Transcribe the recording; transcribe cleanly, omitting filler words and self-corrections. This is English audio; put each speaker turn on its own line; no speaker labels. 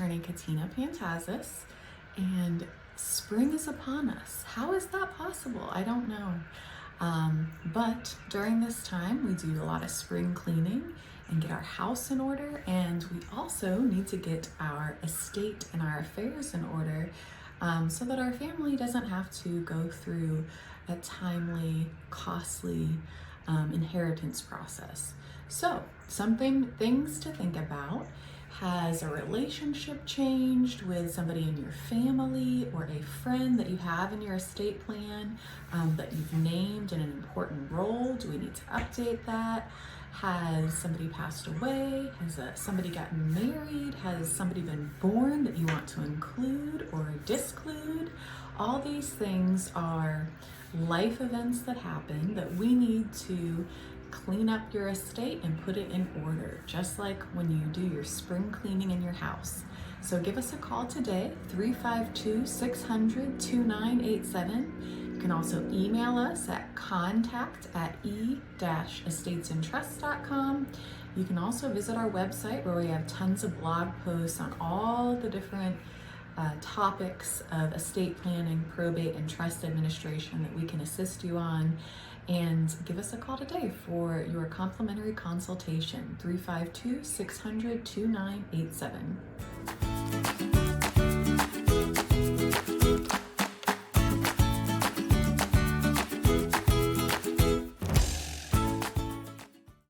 attorney Katina Pantazis, and spring is upon us. How is that possible? I don't know. But during this time, we do a lot of spring cleaning and get our house in order, and we also need to get our estate and our affairs in order so that our family doesn't have to go through a timely, costly inheritance process. So, things to think about. Has a relationship changed with somebody in your family or a friend that you have in your estate plan that you've named in an important role? Do we need to update that? Has somebody passed away? Has somebody gotten married? Has somebody been born that you want to include or disclude? All these things are life events that happen that we need to clean up your estate and put it in order, just like when you do your spring cleaning in your house. So give us a call today, 352-600-2987. You can also email us at contact@e-estatesandtrusts.com. You can also visit our website where we have tons of blog posts on all the different topics of estate planning, probate, and trust administration that we can assist you on. And give us a call today for your complimentary consultation, 352-600-2987.